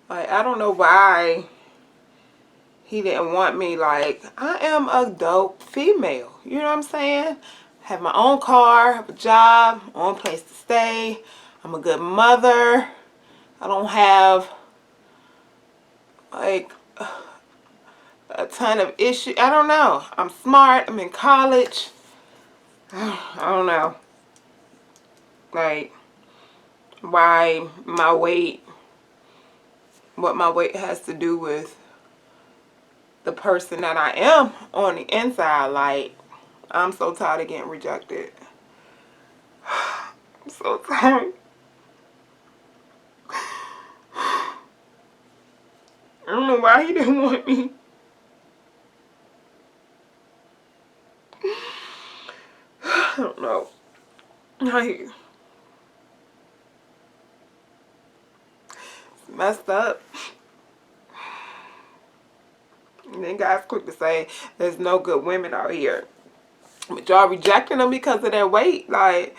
Like, I don't know why he didn't want me. Like, I am a dope female. You know what I'm saying? Have my own car, have a job, own place to stay. I'm a good mother. I don't have, like, a ton of issues. I don't know. I'm smart. I'm in college. I don't know. Like, why my weight, what my weight has to do with the person that I am on the inside. Like, I'm so tired of getting rejected. I'm so tired. I don't know why he didn't want me. I don't know. Like, it's messed up. And then guys quick to say there's no good women out here. But y'all rejecting them because of their weight. Like,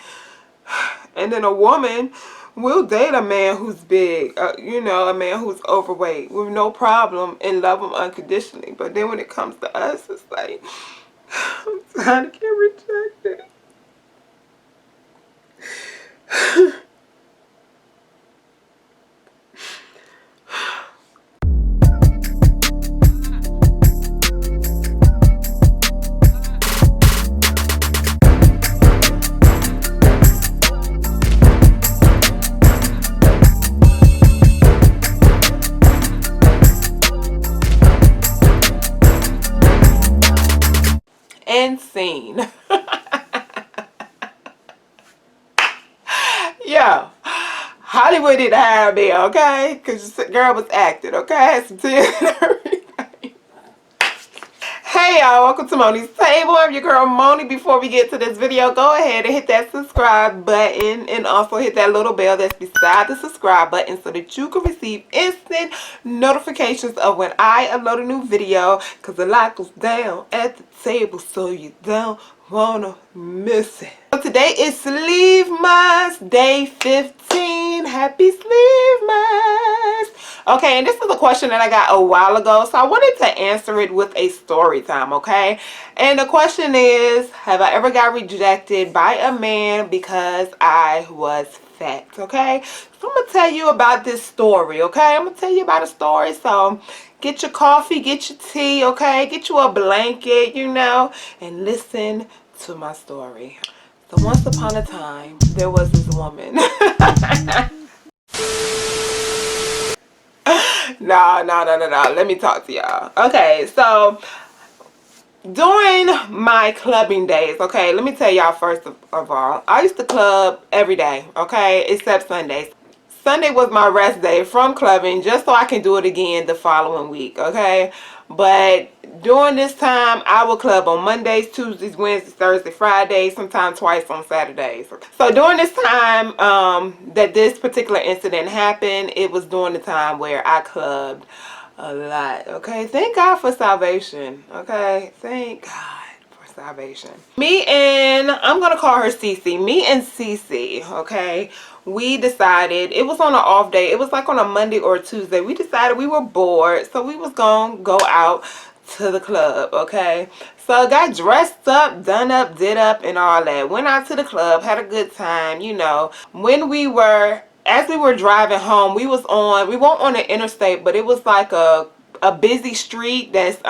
and then a woman will date a man who's big, you know, a man who's overweight with no problem and love him unconditionally. But then when it comes to us, it's like, I'm trying to get rejected. And scene. Yeah. Hollywood didn't hire me, okay? Because the girl was acting, okay? I had some tears and everything. Hey y'all, welcome to Moni's Table. I'm your girl Moni. Before we get to this video, go ahead and hit that subscribe button and also hit that little bell that's beside the subscribe button so that you can receive instant notifications of when I upload a new video, because a lot goes down at the table, so you don't wanna miss it. So today is SleeveMas day 15. Happy SleeveMas. Okay, and this is a question that I got a while ago, so I wanted to answer it with a story time, okay? And the question is, have I ever got rejected by a man because I was fat, okay? So I'm going to tell you about this story, okay? I'm going to tell you about a story, so get your coffee, get your tea, okay? Get you a blanket, you know, and listen to my story. So once upon a time, there was this woman. No. Let me talk to y'all. Okay, so during my clubbing days, okay, let me tell y'all first of all, I used to club every day, okay, except Sundays. Sunday was my rest day from clubbing just so I can do it again the following week, okay? But during this time, I would club on Mondays, Tuesdays, Wednesdays, Thursdays, Fridays, sometimes twice on Saturdays. So during this time that this particular incident happened, it was during the time where I clubbed a lot, okay? Thank God for salvation, okay? Thank God for salvation. Me and, I'm gonna call her Cece. Me and Cece, okay? We decided, it was on an off day. It was like on a Monday or a Tuesday. We decided we were bored, so we was gonna go out to the club, okay? So I got dressed up, done up, did up, and all that. Went out to the club, had a good time, you know. As we were driving home, we weren't on the interstate, but it was like a busy street that's,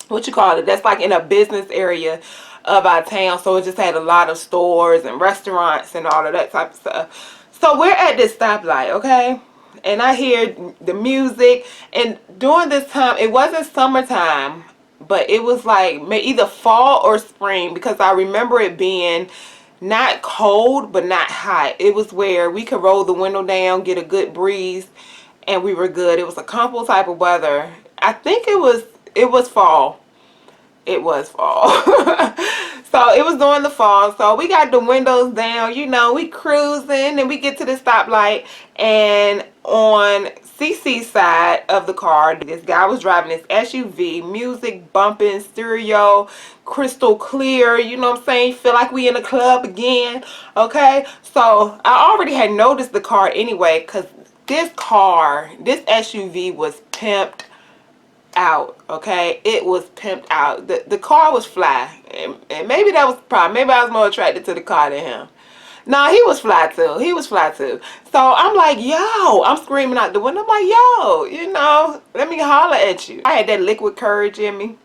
what you call it, that's like in a business area of our town. So it just had a lot of stores and restaurants and all of that type of stuff. So we're at this stoplight, okay? And I hear the music, and during this time, it wasn't summertime, but it was like either fall or spring, because I remember it being not cold but not hot. It was where we could roll the window down, get a good breeze, and we were good. It was a comfortable type of weather. I think it was fall. It was fall. So it was during the fall. So we got the windows down, you know, we cruising, and we get to the stoplight, and on CC's side of the car, this guy was driving this SUV, music bumping, stereo, crystal clear, you know what I'm saying? Feel like we in a club again, okay? So I already had noticed the car anyway, because this car, this SUV was pimped out, okay? It was pimped out. The car was fly. And maybe that was the problem. Maybe I was more attracted to the car than him. No, he was fly too. He was fly too. So I'm like, yo, I'm screaming out the window. I'm like, yo, you know, let me holler at you. I had that liquid courage in me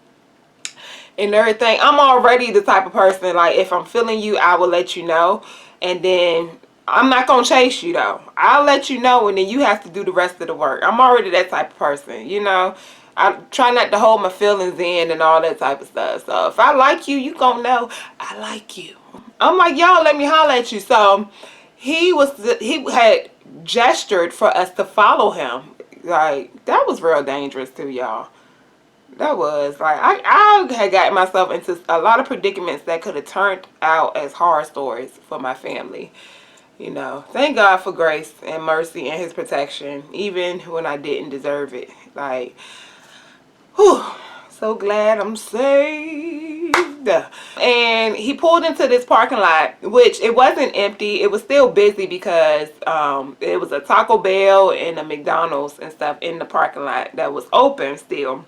and everything. I'm already the type of person, like, if I'm feeling you, I will let you know. And then I'm not going to chase you, though. I'll let you know, and then you have to do the rest of the work. I'm already that type of person, you know. I try not to hold my feelings in and all that type of stuff. So if I like you, you going to know I like you. I'm like, yo, let me holler at you. So he had gestured for us to follow him. Like, that was real dangerous too, y'all. That was like, I had gotten myself into a lot of predicaments that could have turned out as horror stories for my family. You know, thank God for grace and mercy and his protection, even when I didn't deserve it. Like, whew, so glad I'm saved. And he pulled into this parking lot, which it wasn't empty. It was still busy because it was a Taco Bell and a McDonald's and stuff in the parking lot that was open still,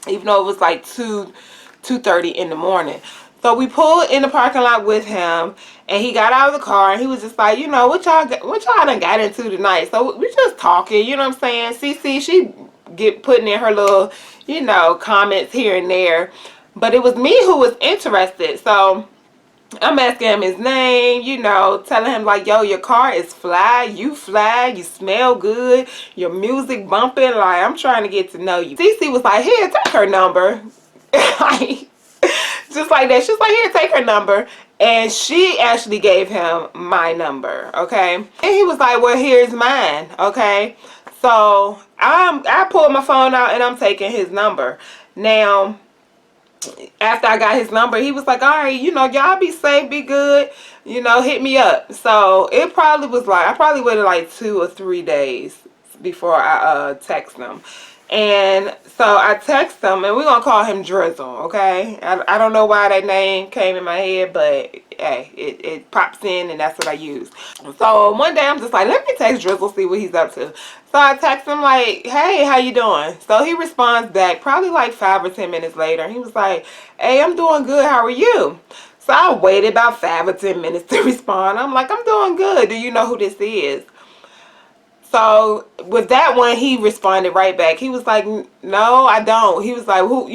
even though it was like 2:30 in the morning. So we pulled in the parking lot with him, and he got out of the car, and he was just like, you know, what y'all done got into tonight? So we just talking, you know what I'm saying? CC, she putting in her little, you know, comments here and there. But it was me who was interested. So I'm asking him his name, you know, telling him like, yo, your car is fly, you smell good, your music bumping, like, I'm trying to get to know you. CC was like, here, take her number. Like, just like that. She was like, here, take her number. And she actually gave him my number, okay? And he was like, well, here's mine, okay? So I pulled my phone out and I'm taking his number. Now, after I got his number, he was like, all right, you know, y'all be safe, be good, you know, hit me up. So it probably was like, I probably waited like 2 or 3 days before I text him. And so I text him, and we're going to call him Drizzle, okay? I don't know why that name came in my head, but hey, it pops in, and that's what I use. So one day I'm just like, let me text Drizzle, see what he's up to. So I text him like, hey, how you doing? So he responds back probably like 5 or 10 minutes later. He was like, hey, I'm doing good. How are you? So I waited about 5 or 10 minutes to respond. I'm like, I'm doing good. Do you know who this is? So with that one, he responded right back. He was like, no, I don't. He was like, who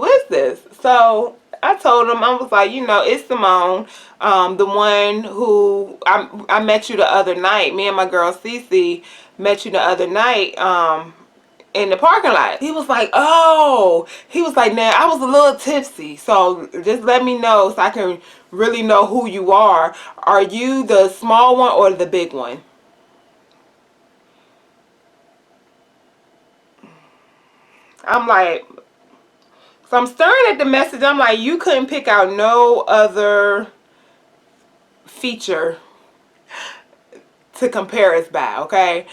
is this? So I told him, I was like, you know, it's Simone, the one who I met you the other night. Me and my girl Cece met you the other night in the parking lot. He was like, oh. He was like, now, I was a little tipsy, so just let me know so I can really know who you are. Are you the small one or the big one? I'm like, so I'm staring at the message. I'm like, you couldn't pick out no other feature to compare us by, okay?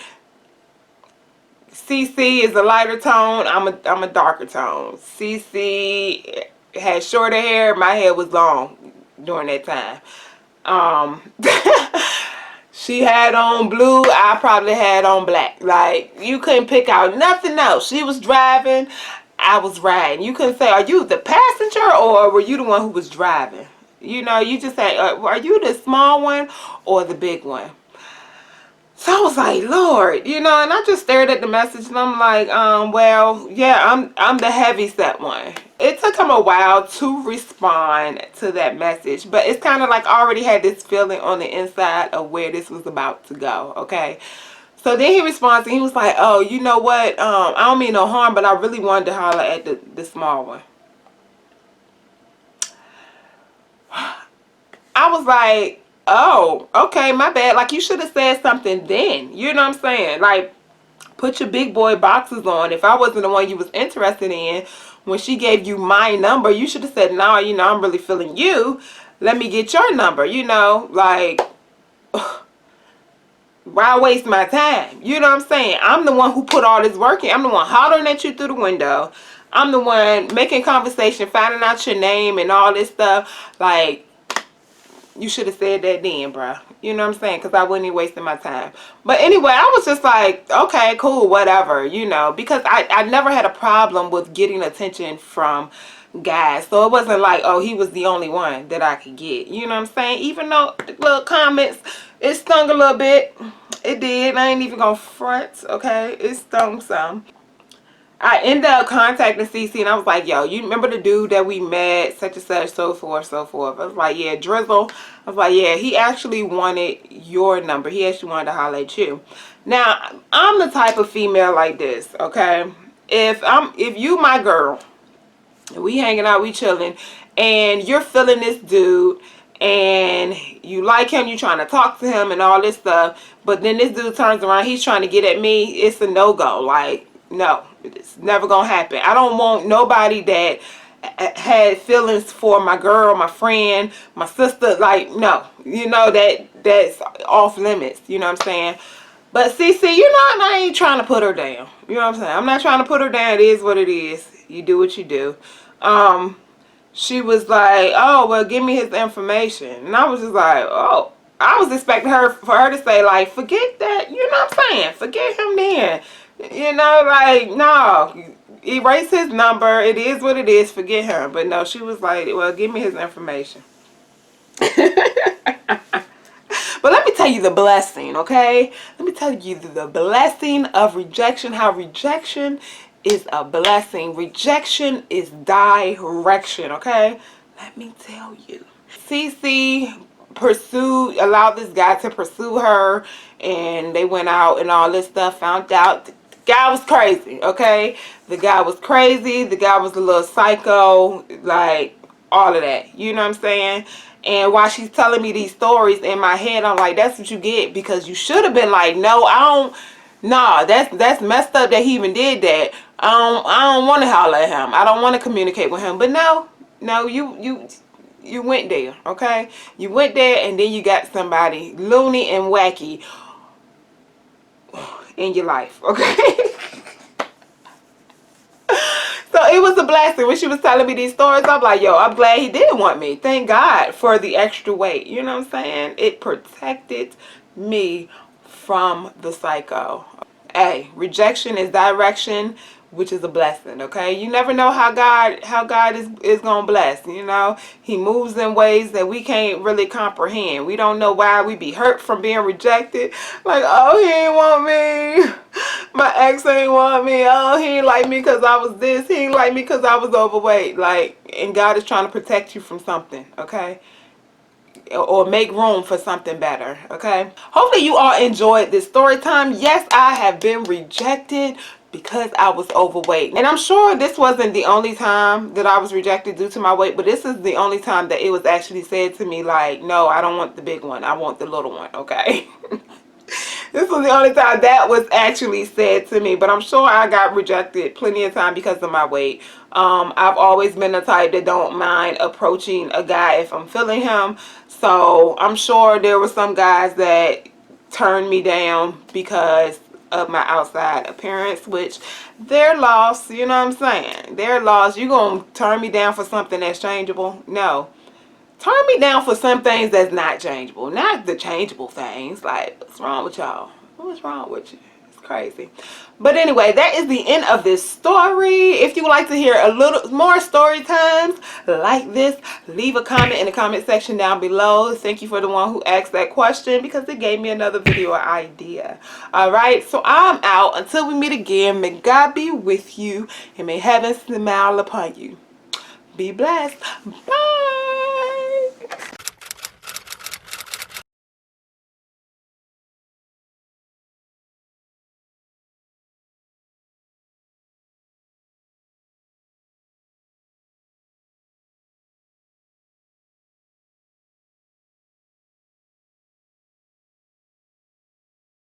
CC is a lighter tone. I'm a darker tone. CC had shorter hair. My hair was long during that time. She had on blue. I probably had on black. Like, you couldn't pick out nothing else. She was driving. I was riding. You couldn't say, are you the passenger or were you the one who was driving? You know, you just say, are you the small one or the big one? So I was like, Lord, you know, and I just stared at the message and I'm like, well, yeah, I'm the heavy set one. It took him a while to respond to that message, but it's kind of like I already had this feeling on the inside of where this was about to go, okay? So then he responds and he was like, oh, you know what? I don't mean no harm, but I really wanted to holler at the small one. I was like, oh, okay, my bad. Like, you should have said something then. You know what I'm saying? Like, put your big boy boxes on. If I wasn't the one you was interested in, when she gave you my number, you should have said, no, you know, I'm really feeling you. Let me get your number, you know, like, why waste my time? You know what I'm saying? I'm the one who put all this work in. I'm the one hollering at you through the window. I'm the one making conversation, finding out your name and all this stuff. Like, you should have said that then, bruh. You know what I'm saying? Because I wouldn't be wasting my time. But anyway, I was just like, okay, cool, whatever, you know, because I never had a problem with getting attention from guys. So it wasn't like, oh, he was the only one that I could get. You know what I'm saying? Even though the little comments, it stung a little bit. It did. I ain't even gonna front, okay? It stung some. I ended up contacting CC and I was like, yo, you remember the dude that we met, such and such, so forth, so forth. I was like, yeah, Drizzle. I was like, yeah, he actually wanted your number. He actually wanted to holler at you. Now, I'm the type of female like this, okay? If you my girl, we hanging out, we chilling, and you're feeling this dude, and you like him, you trying to talk to him and all this stuff, but then this dude turns around, he's trying to get at me, it's a no-go. Like, no, it's never gonna happen. I don't want nobody that had feelings for my girl, my friend, my sister. Like, no, you know, that's off limits, you know what I'm saying? But CC, you know, I ain't trying to put her down. You know what I'm saying? I'm not trying to put her down. It is what it is. You do what you do. She was like, oh, well, give me his information. And I was just like, oh. I was expecting for her to say, like, forget that. You know what I'm saying? Forget him then. You know, like, no. Erase his number. It is what it is. Forget him. But no, she was like, well, give me his information. But let me tell you the blessing, okay? Let me tell you the blessing of rejection. How rejection is a blessing. Rejection is direction, okay? Let me tell you. Cece allowed this guy to pursue her, and they went out and all this stuff. Found out the guy was crazy, okay? The guy was crazy. The guy was a little psycho, like all of that. You know what I'm saying? And while she's telling me these stories in my head, I'm like, that's what you get, because you should have been like, no, I don't. Nah, that's messed up that he even did that. I don't want to holler at him. I don't want to communicate with him. But no, you went there, okay? You went there, and then you got somebody loony and wacky in your life, okay? So it was a blessing. When she was telling me these stories, I'm like, yo, I'm glad he did want me. Thank God for the extra weight. You know what I'm saying? It protected me from the psycho. Hey, rejection is direction, which is a blessing, okay? You never know how God is gonna bless, you know? He moves in ways that we can't really comprehend. We don't know why we be hurt from being rejected. Like, oh, he ain't want me. My ex ain't want me. Oh, he ain't like me because I was this. He ain't like me because I was overweight. Like, and God is trying to protect you from something, okay? Or make room for something better, okay? Hopefully you all enjoyed this story time. Yes, I have been rejected because I was overweight. And I'm sure this wasn't the only time that I was rejected due to my weight, but this is the only time that it was actually said to me, like, no, I don't want the big one. I want the little one, okay? This was the only time that was actually said to me, but I'm sure I got rejected plenty of time because of my weight. I've always been the type that don't mind approaching a guy if I'm feeling him. So I'm sure there were some guys that turned me down because of my outside appearance, which they're lost. You know what I'm saying? They're lost. You gonna turn me down for something that's changeable? No. Turn me down for some things that's not changeable. Not the changeable things. Like, what's wrong with y'all? What's wrong with you? It's crazy. But anyway, that is the end of this story. If you would like to hear a little more story times like this, leave a comment in the comment section down below. Thank you for the one who asked that question, because it gave me another video idea. Alright, so I'm out. Until we meet again, may God be with you, and may heaven smile upon you. Be blessed. Bye.